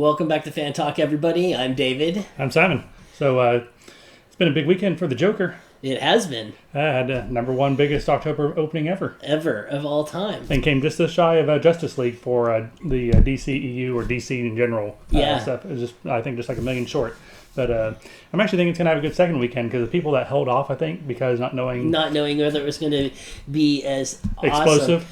Welcome back to Fan Talk, everybody. I'm David. I'm Simon. So it's been a big weekend for the Joker. It has been. I had #1 biggest October opening ever. Ever, of all time. And came just shy of Justice League for the DCEU or DC in general stuff. It was just, I think, just like a million short. But I'm actually thinking it's going to have a good second weekend because the people that held off, I think, because not knowing whether it was going to be as explosive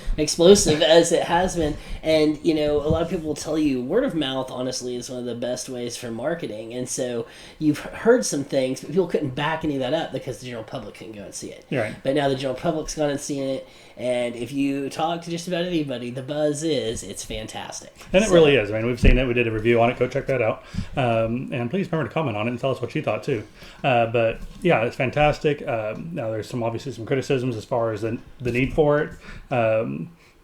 as it has been. And, you know, a lot of people will tell you word of mouth, honestly, is one of the best ways for marketing. And so you've heard some things, but people couldn't back any of that up because the general public couldn't go and see it. Right. But now the general public's gone and seen it. And if you talk to just about anybody, the buzz is it's fantastic. And it really is. I mean, we've seen it. We did a review on it. Go check that out. And please remember to comment on it and tell us what you thought too. But yeah, it's fantastic. Now there's obviously some criticisms as far as the need for it.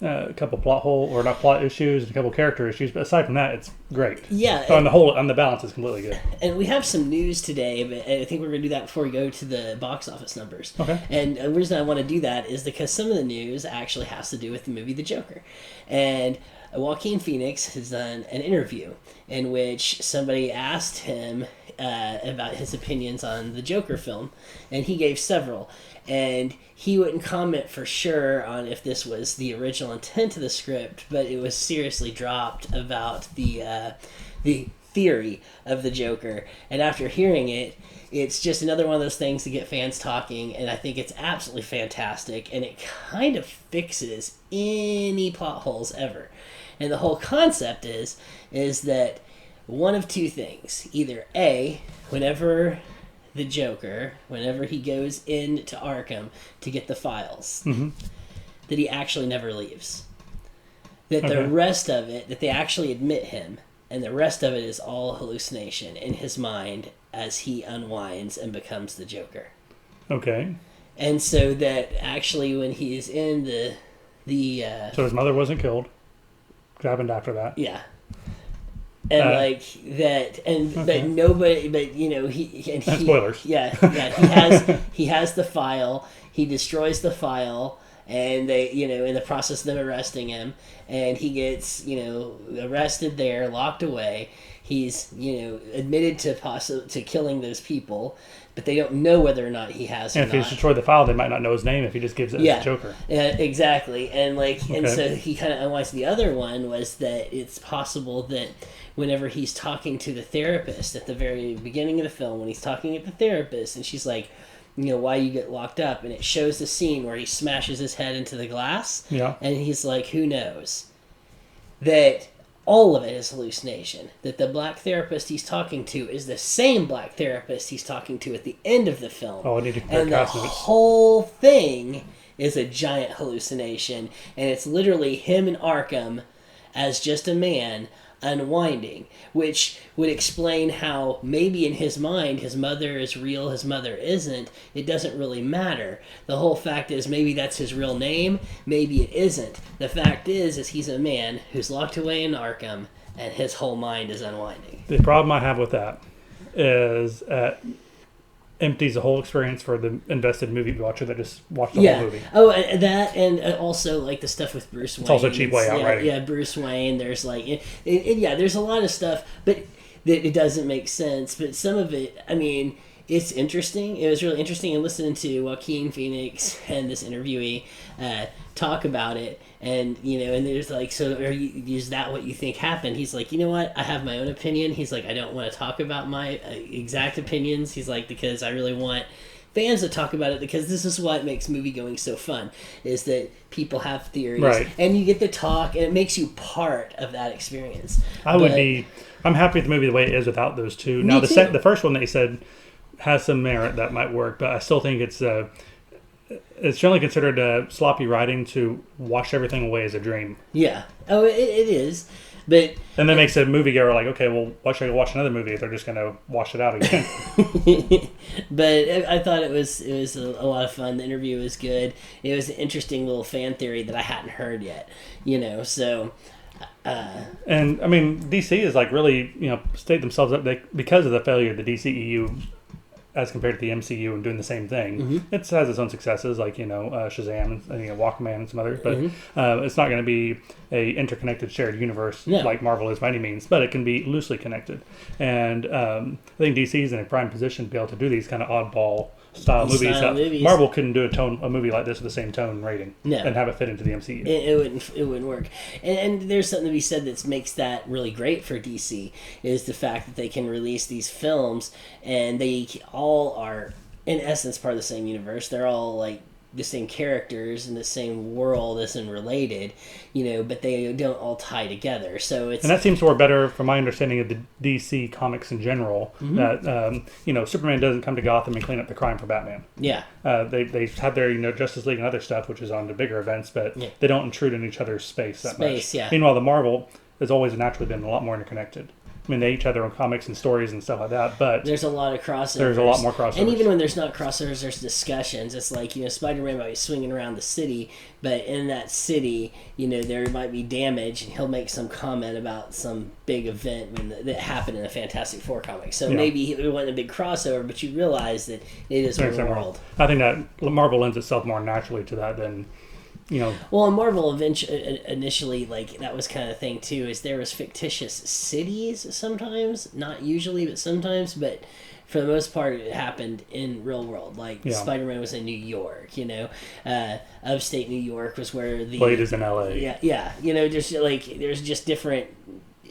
A couple plot issues, and a couple character issues, but aside from that, it's great. Yeah, so on the balance, it's completely good. And we have some news today, but I think we're going to do that before we go to the box office numbers. Okay. And the reason I want to do that is because some of the news actually has to do with the movie The Joker, and Joaquin Phoenix has done an interview in which somebody asked him about his opinions on the Joker film, and he gave several. And he wouldn't comment for sure on if this was the original intent of the script, but it was seriously dropped about the theory of the Joker. And after hearing it, it's just another one of those things to get fans talking, and I think it's absolutely fantastic, and it kind of fixes any plot holes ever. And the whole concept is that one of two things. Either A, whenever the Joker, whenever he goes into Arkham to get the files, that he actually never leaves. That the rest of it, that they actually admit him, and the rest of it is all hallucination in his mind as he unwinds and becomes the Joker. Okay. And so that actually when he is in So his mother wasn't killed. What happened after that? Yeah. And like that, and but nobody, but you know spoilers. Yeah. He has the file. He destroys the file, and they, in the process of them arresting him, and he gets, arrested there, locked away. He's, admitted to killing those people, but they don't know whether or not he has. And if he's destroyed the file, they might not know his name if he just gives it as Joker. Yeah, exactly. And and so he kind of unwinds. The other one was that it's possible that whenever he's talking to the therapist at the very beginning of the film, when he's talking at the therapist, and she's like, why you get locked up, and it shows the scene where he smashes his head into the glass. Yeah. And he's like, who knows? That all of it is hallucination. That the black therapist he's talking to is the same black therapist he's talking to at the end of the film. Oh, I need to compare and the cast notes. whole thing is a giant hallucination, and it's literally him in Arkham as just a man unwinding, which would explain how maybe in his mind his mother is real, his mother isn't. It doesn't really matter. The whole fact is maybe that's his real name, maybe it isn't. The fact is he's a man who's locked away in Arkham and his whole mind is unwinding. The problem I have with that is empties the whole experience for the invested movie watcher that just watched the whole movie. Oh, and that, and also like the stuff with Bruce Wayne. It's also a cheap way out writing. Yeah, Bruce Wayne. There's there's a lot of stuff, but it doesn't make sense. But some of it, I mean, it's interesting. It was really interesting in listening to Joaquin Phoenix and this interviewee talk about it. And, and there's like, so is that what you think happened? He's like, you know what? I have my own opinion. He's like, I don't want to talk about my exact opinions. He's like, because I really want fans to talk about it, because this is what makes movie going so fun, is that people have theories. Right. And you get to talk, and it makes you part of that experience. I'm happy with the movie the way it is without those two. Now, the first one that you said has some merit that might work, but I still think it's generally considered sloppy writing to wash everything away as a dream. Yeah. Oh, it is. But and that makes a moviegoer like, okay, well, why should I go watch another movie if they're just going to wash it out again? But I thought it was a lot of fun. The interview was good. It was an interesting little fan theory that I hadn't heard yet. So. And I mean, DC is like really, state themselves up because of the failure of the DCEU as compared to the MCU and doing the same thing. It has its own successes, like Shazam and Walkman and some others, but it's not going to be a interconnected shared universe like Marvel is by any means, but it can be loosely connected. And I think DC is in a prime position to be able to do these kind of oddball style movies. Marvel couldn't do a movie like this with the same tone and rating and have it fit into the MCU. It wouldn't work. And there's something to be said that makes that really great for DC, is the fact that they can release these films and they all are in essence part of the same universe. They're all like the same characters in the same world as and related, but they don't all tie together. So it's, and that seems to work better from my understanding of the DC comics in general. That Superman doesn't come to Gotham and clean up the crime for Batman. Yeah, they have their Justice League and other stuff, which is on the bigger events, but they don't intrude in each other's space that much. Yeah. Meanwhile, the Marvel has always naturally been a lot more interconnected. I mean, they each have their own comics and stories and stuff like that, but there's a lot of crossovers. There's a lot more crossovers. And even when there's not crossovers, there's discussions. It's like, Spider-Man might be swinging around the city, but in that city, there might be damage, and he'll make some comment about some big event that happened in a Fantastic Four comic. So maybe it wasn't a big crossover, but you realize that it is one world. I think that Marvel lends itself more naturally to that than... Well, in Marvel, initially, like, that was kind of the thing, too, is there was fictitious cities sometimes, not usually, but sometimes, but for the most part, it happened in real world. Like, Spider-Man was in New York, upstate New York was where the... Blade is in L.A. Yeah, there's just different...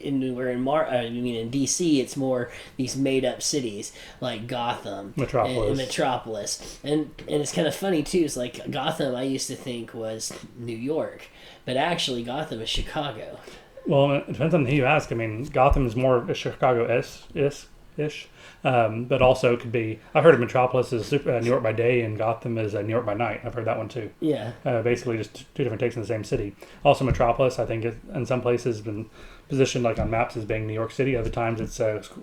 in DC, it's more these made-up cities like Gotham, Metropolis, and it's kind of funny too. It's like Gotham, I used to think was New York, but actually Gotham is Chicago. Well, it depends on who you ask. I mean, Gotham is more Chicago-ish, but also could be. I've heard of Metropolis as New York by day, and Gotham is New York by night. I've heard that one too. Yeah. Basically, just two different takes in the same city. Also, Metropolis, I think, in some places has been positioned like on maps as being New York City. Other times, it's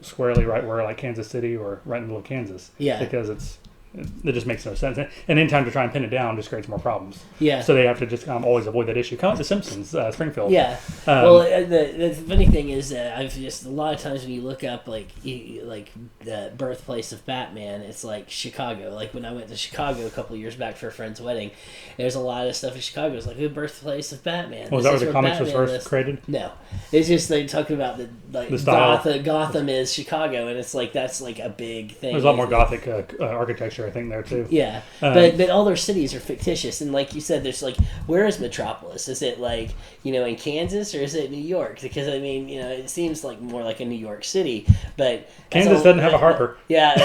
squarely right where like Kansas City or right in the middle of Kansas. Yeah. Because it just makes no sense. And anytime to try and pin it down just creates more problems. Yeah. So they have to just always avoid that issue. Kind of like The Simpsons, Springfield. Yeah. Well, the funny thing is that I've just, a lot of times when you look up like the birthplace of Batman, it's like Chicago. Like when I went to Chicago a couple of years back for a friend's wedding, there's a lot of stuff in Chicago. It's like the birthplace of Batman. Was that where the comics was first created? No. It's just they talking about the style. Gotham is Chicago, and it's like that's like a big thing. There's a lot more Gothic architecture, I think, there too. Yeah, but all their cities are fictitious, and like you said, there's like, where is Metropolis? Is it like in Kansas, or is it New York? Because I mean, it seems like more like a New York City, but Kansas doesn't have a harbor. Yeah,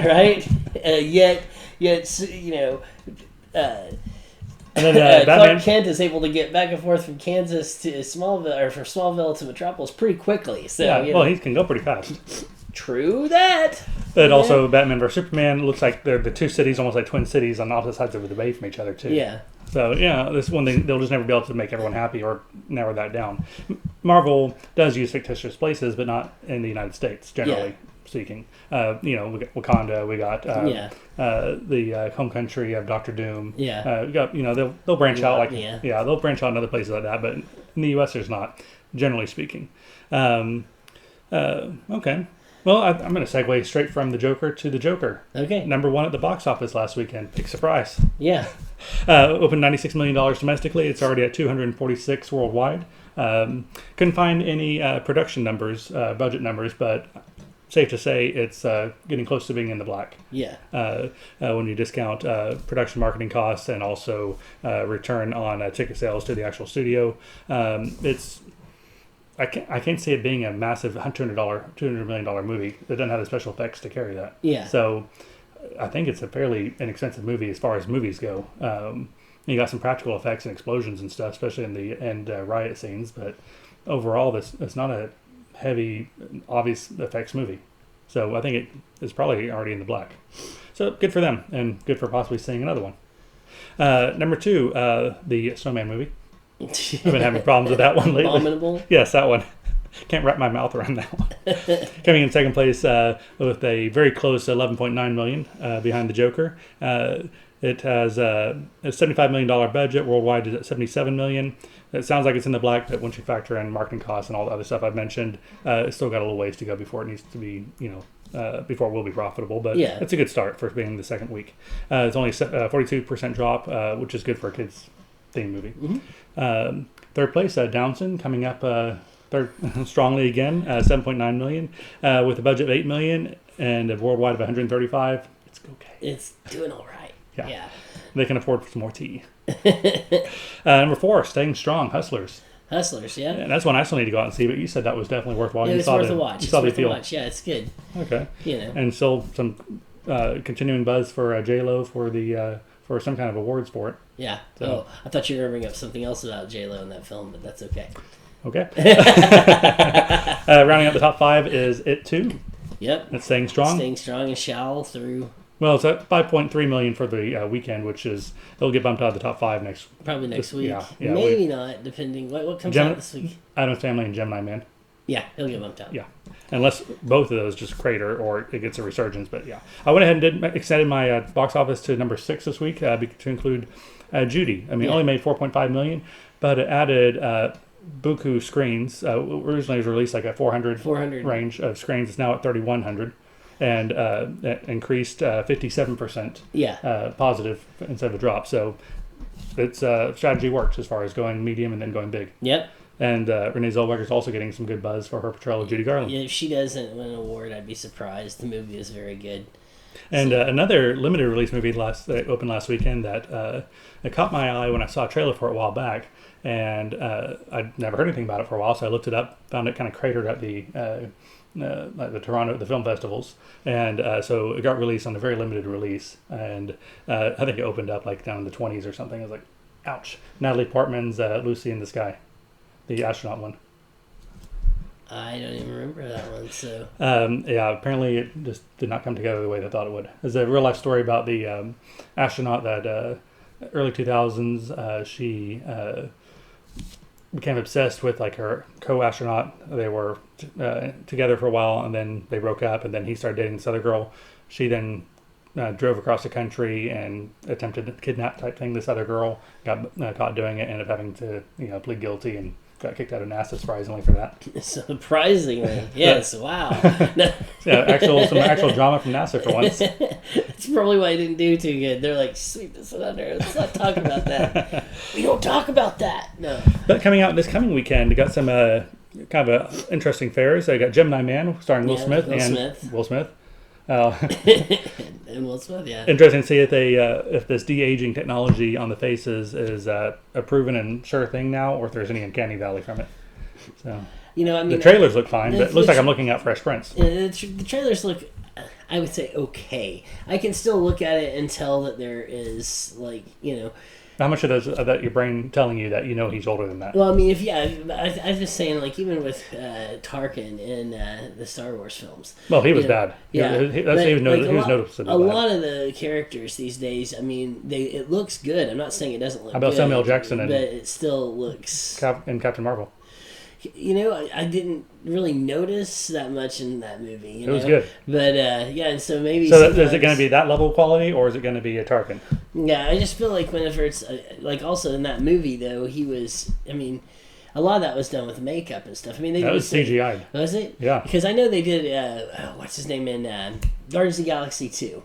right. Yet And then Clark Kent is able to get back and forth from Kansas to Smallville, or from Smallville to Metropolis pretty quickly. So he can go pretty fast. True that. But also, Batman vs Superman looks like they're the two cities, almost like twin cities, on opposite sides of the bay from each other too. Yeah. So this one thing, they'll just never be able to make everyone happy or narrow that down. Marvel does use fictitious places, but not in the United States generally. Speaking, we got Wakanda, we got the home country of Doctor Doom. We got they'll branch out they'll branch out in other places like that, but in the U.S. there's not, generally speaking. Okay, well I'm going to segue straight from the Joker to the Joker. Okay, number one at the box office last weekend. Big surprise. Yeah, opened $96 million domestically. It's already at 246 worldwide. Couldn't find any production numbers, budget numbers, but safe to say it's getting close to being in the black. Yeah. When you discount production marketing costs and also return on ticket sales to the actual studio, I can't see it being a massive $200 million movie that doesn't have the special effects to carry that. Yeah. So I think it's a fairly inexpensive movie as far as movies go. You got some practical effects and explosions and stuff, especially in the end riot scenes, but overall, it's not a heavy, obvious effects movie. So I think it is probably already in the black. So good for them, and good for possibly seeing another one. Number two, the Snowman movie. I've been having problems with that one lately. Abominable? Yes, that one. Can't wrap my mouth around that one. Coming in second place with a very close $11.9 million behind the Joker. It has a $75 million budget. Worldwide is at $77 million. It sounds like it's in the black, but once you factor in marketing costs and all the other stuff I've mentioned, it's still got a little ways to go before it needs to be, before it will be profitable. But Yeah. it's a good start for being the second week. It's only a 42% drop, which is good for a kids theme movie. Third place, Downton coming up third strongly again, 7.9 million, with a budget of 8 million and a worldwide of 135. It's okay. It's doing all right. Yeah. They can afford some more tea. Number 4, staying strong, Hustlers. Hustlers, yeah. And that's one I still need to go out and see, but you said that was definitely worthwhile. It was worth a watch. You saw the appeal. Yeah, it's good. Okay. You know. And still some continuing buzz for J-Lo for the for some kind of awards for it. Yeah. So. I thought you were going to bring up something else about J-Lo in that film, but that's okay. Okay. Rounding out the top 5 is It 2. Yep. It's staying strong. Staying strong and shall through. Well, it's at 5.3 million for the weekend, which is it'll get bumped out of the top 5 next. Probably next week. Yeah, Maybe not, depending. What comes out this week? Addams Family and Gemini Man. Yeah, he'll get bumped out. Yeah, unless both of those just crater or it gets a resurgence. But yeah, I went ahead and extended my box office to number 6 this week to include Judy. I mean, it only made 4.5 million, but it added buku screens. Originally, it was released like at 400 range of screens. It's now at 3,100. And it increased 57% positive instead of a drop. So its strategy works as far as going medium and then going big. Yep. And Renee Zellweger is also getting some good buzz for her portrayal of Judy Garland. Yeah, if she doesn't win an award, I'd be surprised. The movie is very good. And another limited release movie that opened last weekend that it caught my eye when I saw a trailer for it a while back. And I'd never heard anything about it for a while, so I looked it up, found it kind of cratered at the Toronto film festivals, and so it got released on a very limited release, and I think it opened up like down in the 20s or something. I was like, ouch. Natalie Portman's Lucy in the Sky, the astronaut one. I don't even remember that one. So apparently it just did not come together the way they thought it would. It's a real life story about the astronaut that early 2000s she became obsessed with like her co-astronaut. They were together for a while, and then they broke up, and then he started dating this other girl. She then drove across the country and attempted to kidnap type thing this other girl, got caught doing it, ended up having to plead guilty and got kicked out of NASA surprisingly for that. Surprisingly, yes. Wow. Yeah, some actual drama from NASA for once. That's probably why I didn't do too good. They're like, sweep this one under. Let's not talk about that. We don't talk about that. No. But coming out this coming weekend, we got some kind of interesting fairs. I got Gemini Man starring Will Smith and Will Smith. And Will Smith, yeah. Interesting to see if this de-aging technology on the faces is a proven and sure thing now, or if there's any uncanny valley from it. So the trailers look fine, but it looks like I'm looking at Fresh Prince. The trailers look, I would say, okay. I can still look at it and tell that there is How much of that your brain telling you that he's older than that? Well, I mean, I was just saying, like, even with Tarkin in the Star Wars films. Well, he was bad. Yeah, he was noticeable. A lot of the characters these days, I mean, it looks good. I'm not saying it doesn't look. How about good, Samuel Jackson but it still looks. In Captain Marvel. I didn't really notice that much in that movie. It was good. But, and so maybe... So is it going to be that level of quality, or is it going to be a Tarkin? Yeah, I just feel like whenever it's... also in that movie, though, he was... I mean, a lot of that was done with makeup and stuff. I mean, that was CGI'd. Was it? Yeah. Because I know they did... what's his name in Guardians of the Galaxy 2?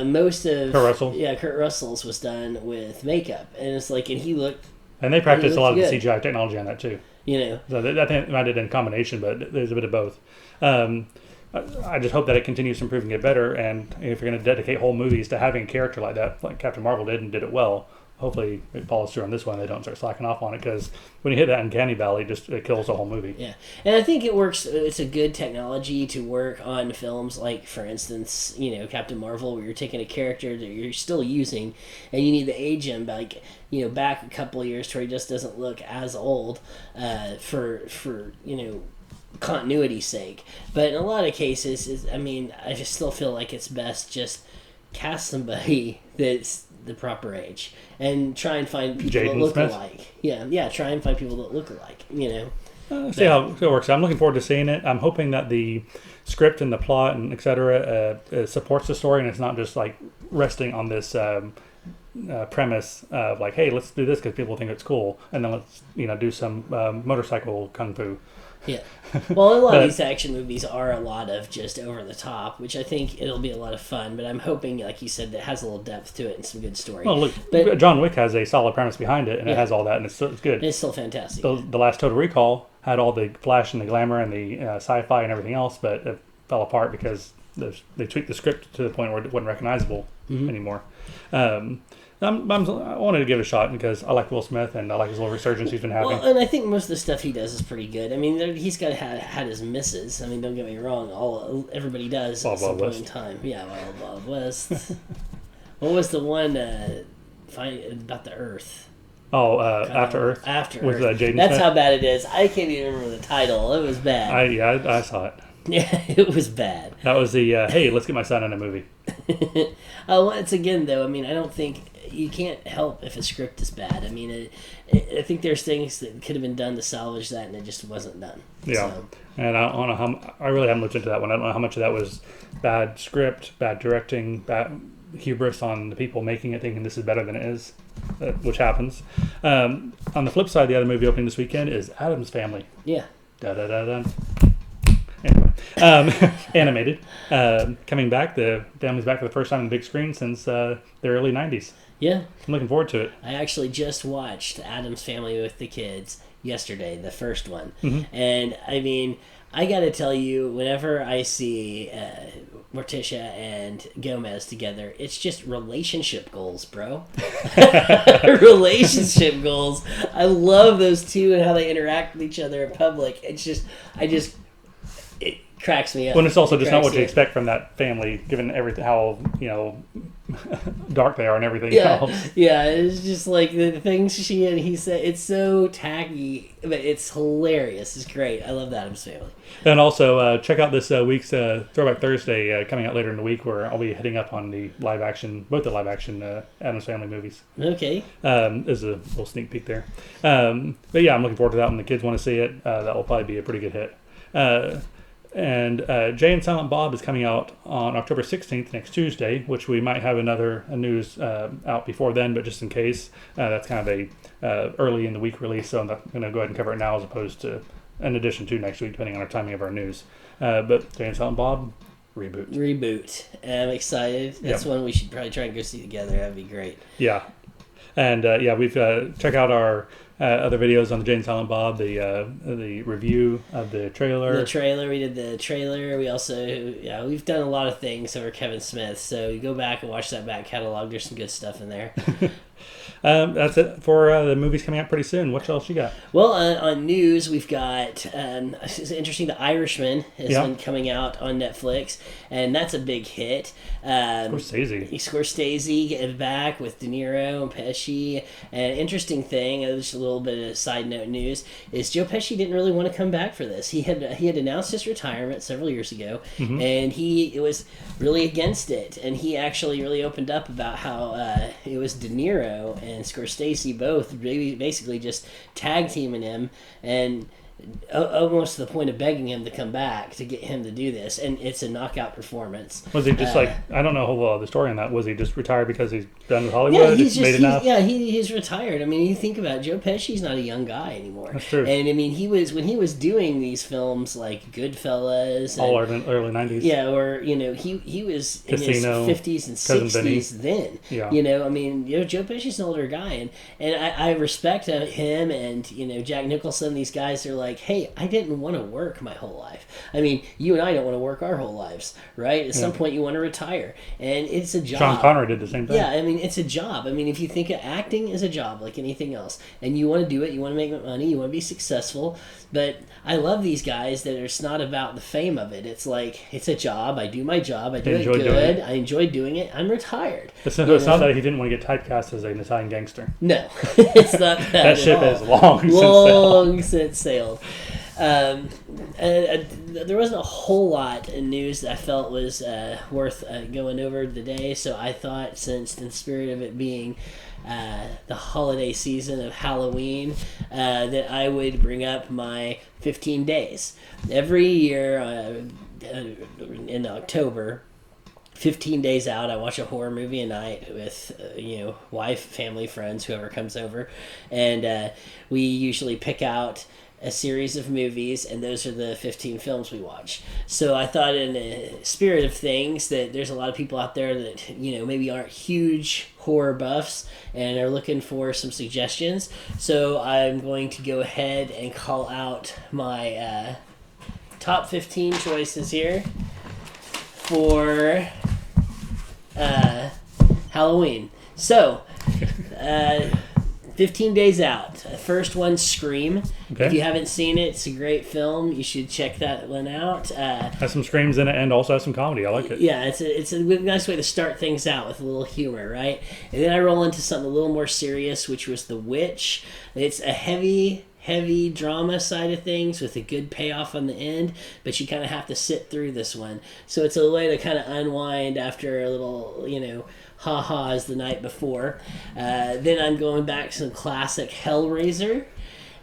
Most of... Kurt Russell? Yeah, Kurt Russell's was done with makeup. And it's like... And he looked... And they practiced a lot of the CGI technology on that, too. So I think I did in combination, but there's a bit of both. I just hope that it continues improving it better, and if you're going to dedicate whole movies to having a character like that, like Captain Marvel did and did it well, hopefully it follows through on this one. They don't start slacking off on it, because when you hit that uncanny valley, it kills the whole movie. Yeah, and I think it works. It's a good technology to work on films like, for instance, Captain Marvel, where you're taking a character that you're still using, and you need to age him back a couple of years to where he just doesn't look as old for continuity's sake. But in a lot of cases, I just still feel like it's best just cast somebody that's the proper age and try and find people that look alike. Yeah, try and find people that look alike. See how it works. I'm looking forward to seeing it. I'm hoping that the script and the plot and etc. Supports the story, and it's not just like resting on this premise of like, hey, let's do this because people think it's cool, and then let's do some motorcycle kung fu. Yeah. Well, a lot of these action movies are a lot of just over the top, which I think it'll be a lot of fun. But I'm hoping, like you said, that has a little depth to it and some good story. Well, look, John Wick has a solid premise behind it, and it has all that, and it's good. It's still fantastic. The last Total Recall had all the flash and the glamour and the sci-fi and everything else, but it fell apart because they tweaked the script to the point where it wasn't recognizable anymore. I wanted to give it a shot because I like Will Smith and I like his little resurgence he's been having. Well, and I think most of the stuff he does is pretty good. I mean, he's got had his misses. I mean, don't get me wrong. Everybody does at some point in time. Yeah, Wild Wild West. What was the one about the Earth? Oh, After Earth? After with Earth. Jaden That's Smith? how bad it is. I can't even remember the title. It was bad. I saw it. Yeah, it was bad. That was the, hey, let's get my son in a movie. Once again, though, I mean, I don't think you can't help if a script is bad. I mean, I think there's things that could have been done to salvage that, and it just wasn't done. Yeah, so. And I don't know how. I really haven't looked into that one. I don't know how much of that was bad script, bad directing, bad hubris on the people making it, thinking this is better than it is, which happens. On the flip side, the other movie opening this weekend is Addams Family. Yeah. Da da da da. Anyway, animated, coming back. The family's back for the first time on the big screen since the early 90s. Yeah. I'm looking forward to it. I actually just watched Addams Family with the kids yesterday, the first one. Mm-hmm. And, I mean, I got to tell you, whenever I see Morticia and Gomez together, it's just relationship goals, bro. Relationship goals. I love those two and how they interact with each other in public. It's just, it cracks me up. When it's also just not what you expect from that family, given everything, how dark they are and everything else. Yeah, it's just like the things she and he said. It's so tacky, but it's hilarious. It's great. I love the Addams Family. And also check out this week's Throwback Thursday coming out later in the week, where I'll be hitting up on both the live action Addams Family movies. Okay. There's a little sneak peek there. But yeah, I'm looking forward to that when the kids want to see it. That will probably be a pretty good hit. And Jay and Silent Bob is coming out on October 16th, next Tuesday, which we might have another news out before then, but just in case, that's kind of a early in the week release, so I'm not going to go ahead and cover it now as opposed to in addition to next week, depending on our timing of our news. But Jay and Silent Bob, reboot. I'm excited. That's one we should probably try and go see together. That'd be great. Yeah. And we've check out our other videos on the Jay and Silent Bob, the review of the trailer. We did the trailer. We also, we've done a lot of things over Kevin Smith. So you go back and watch that back catalog. There's some good stuff in there. That's it for the movies coming out pretty soon. What else you got? Well, on news, we've got, it's interesting, The Irishman is coming out on Netflix, and that's a big hit. Scorsese getting back with De Niro and Pesci. And interesting thing, just a little bit of side note news, is Joe Pesci didn't really want to come back for this. He had announced his retirement several years ago, and he was really against it. And he actually really opened up about how it was De Niro and Scorsese both basically just tag teaming him and almost to the point of begging him to come back to get him to do this, and it's a knockout performance. Was he just I don't know the story on that. Was he just retired because he's done with Hollywood? He's retired. I mean, you think about it, Joe Pesci's not a young guy anymore. That's true. And I mean, when he was doing these films like Goodfellas, all early 90s. Yeah, or he was Casino, in his 50s and 60s then. Yeah. I mean, Joe Pesci's an older guy, and I respect him, and Jack Nicholson. These guys are like, hey, I didn't want to work my whole life. I mean, you and I don't want to work our whole lives, right? At some point, you want to retire, and it's a job. Sean Connery did the same thing. Yeah, I mean, it's a job. I mean, if you think of acting as a job like anything else, and you want to do it, you want to make money, you want to be successful, but I love these guys that it's not about the fame of it. It's like, it's a job. I do my job. I do it good. I enjoy doing it. I'm retired. It's not that he didn't want to get typecast as an Italian gangster. No, it's not that. That ship has long since sailed. There wasn't a whole lot in news that I felt was worth going over today, so I thought, since in the spirit of it being the holiday season of Halloween, that I would bring up my 15 days. Every year in October, 15 days out, I watch a horror movie a night with, wife, family, friends, whoever comes over. And we usually pick out a series of movies, and those are the 15 films we watch. So I thought, in the spirit of things, that there's a lot of people out there that, maybe aren't huge horror buffs and are looking for some suggestions. So I'm going to go ahead and call out my top 15 choices here for Halloween. So, 15 Days Out. First one, Scream. Okay. If you haven't seen it, it's a great film. You should check that one out. Has some screams in it and also has some comedy. I like it. Yeah, it's a nice way to start things out with a little humor, right? And then I roll into something a little more serious, which was The Witch. It's a heavy drama side of things with a good payoff on the end, but you kind of have to sit through this one. So it's a way to kind of unwind after a little, ha-has the night before. Then I'm going back to some classic Hellraiser.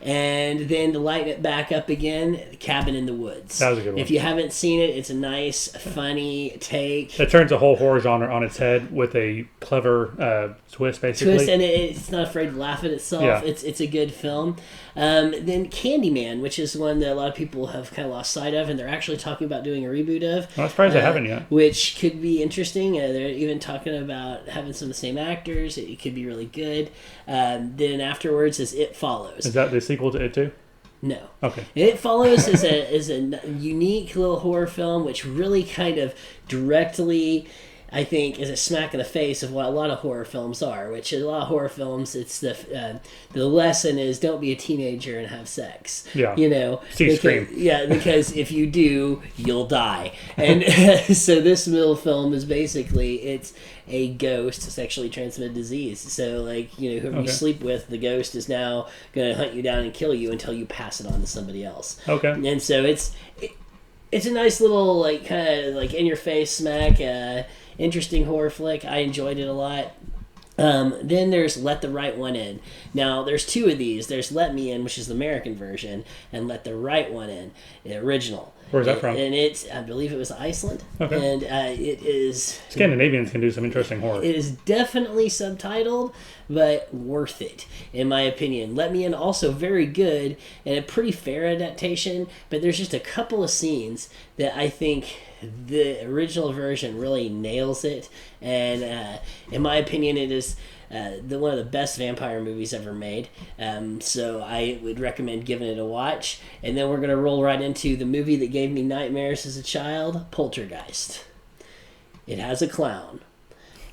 And then to lighten it back up again, Cabin in the Woods. That was a good one. If you haven't seen it, it's a nice, funny take. It turns a whole horror genre on its head with a clever twist, basically. And it's not afraid to laugh at itself. Yeah. It's a good film. Then Candyman, which is one that a lot of people have kind of lost sight of, and they're actually talking about doing a reboot of. I'm surprised they haven't yet. Which could be interesting. They're even talking about having some of the same actors. It could be really good. Then afterwards is It Follows. Is that the sequel to It too? No. Okay. It Follows is a unique little horror film, which really kind of directly, I think, is a smack in the face of what a lot of horror films are. Which a lot of horror films, it's the lesson is don't be a teenager and have sex. Yeah. Scream. Yeah, because if you do, you'll die. And so this little film is basically it's a ghost sexually transmitted disease. So whoever you sleep with, the ghost is now going to hunt you down and kill you until you pass it on to somebody else. Okay. And so it's a nice little kind of in your face smack. Interesting horror flick. I enjoyed it a lot. Then there's Let the Right One In. Now, there's two of these. There's Let Me In, which is the American version, and Let the Right One In, the original. Where's that from? And I believe it was Iceland. Okay. And it is... Scandinavians can do some interesting horror. It is definitely subtitled, but worth it, in my opinion. Let Me In, also very good, and a pretty fair adaptation, but there's just a couple of scenes that I think the original version really nails it, and in my opinion it is one of the best vampire movies ever made, so I would recommend giving it a watch. And then we're going to roll right into the movie that gave me nightmares as a child, Poltergeist. It has a clown.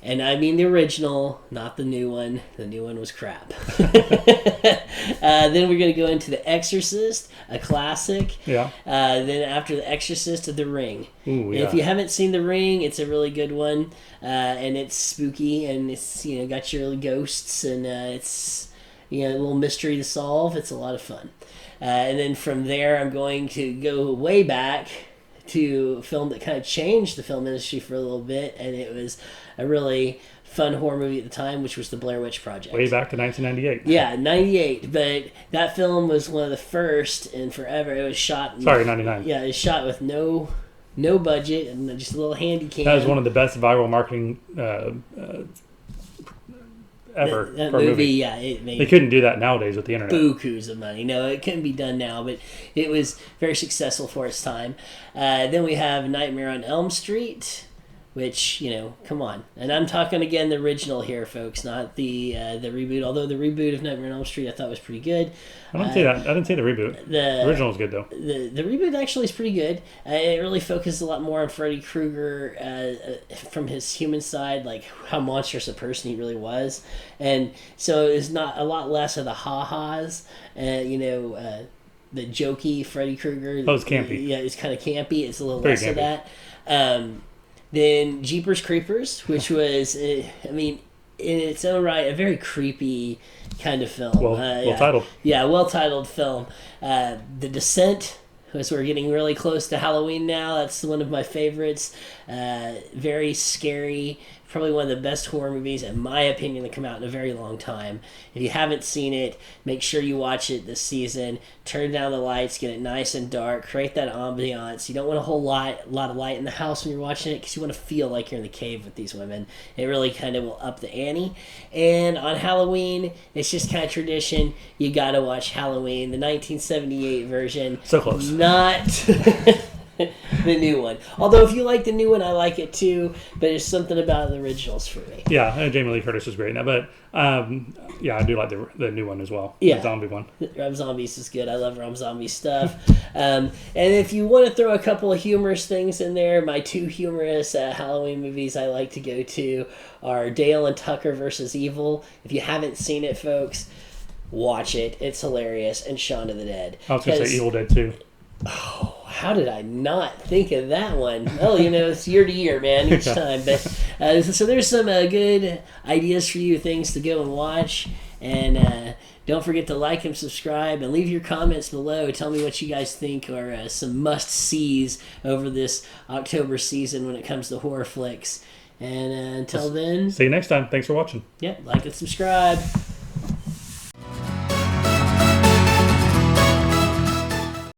And I mean the original, not the new one. The new one was crap. Then we're going to go into The Exorcist, a classic. Yeah. Then after The Exorcist, The Ring. Ooh, yeah. If you haven't seen The Ring, it's a really good one. And it's spooky, and it's got your ghosts, and it's a little mystery to solve. It's a lot of fun. And then from there, I'm going to go way back to a film that kind of changed the film industry for a little bit, and it was a really fun horror movie at the time, which was The Blair Witch Project. Way back to 1998. Yeah, 98, but that film was one of the first in forever. It was shot... 99. Yeah, it was shot with no budget and just a little handy cam. That was one of the best viral marketing ever that for a movie. Yeah, it made... They couldn't do that nowadays with the internet. Bukus of money. No, it couldn't be done now, but it was very successful for its time. Then we have Nightmare on Elm Street, which, come on. And I'm talking again the original here, folks, not the reboot. Although the reboot of Nightmare on Elm Street I thought was pretty good. I didn't see that. I didn't see the reboot. The original is good though. The reboot actually is pretty good. It really focuses a lot more on Freddy Krueger from his human side, like how monstrous a person he really was, and so it's not a lot less of the ha-has. The jokey Freddy Krueger. Oh, it's campy. Yeah, it's kind of campy. It's a little Very less campy. of that. Then Jeepers Creepers, which was, in its own right, a very creepy kind of film. Well titled. Yeah, well-titled film. The Descent, as we're getting really close to Halloween now, that's one of my favorites. Very scary, Probably one of the best horror movies, in my opinion, to come out in a very long time. If you haven't seen it, make sure you watch it this season. Turn down the lights, get it nice and dark, create that ambiance. You don't want a lot of light in the house when you're watching it because you want to feel like you're in the cave with these women. It really kind of will up the ante. And on Halloween, it's just kind of tradition. You got to watch Halloween, the 1978 version. So close. Not... the new one. Although if you like the new one, I like it too. But there's something about the originals for me. Yeah, Jamie Lee Curtis was great now, but yeah, I do like the new one as well. Yeah, the zombie one. Rob Zombies is good. I love Rob Zombie stuff. And if you want to throw a couple of humorous things in there, my two humorous Halloween movies I like to go to are Dale and Tucker versus Evil. If you haven't seen it, folks, watch it. It's hilarious. And Shaun of the Dead. I was going to say Evil Dead too. Oh, how did I not think of that one? Well, it's year to year, man, each time. But so there's some good ideas for you, things to go and watch. And don't forget to like and subscribe and leave your comments below. Tell me what you guys think are some must-sees over this October season when it comes to horror flicks. And until then... See you next time. Thanks for watching. Like and subscribe.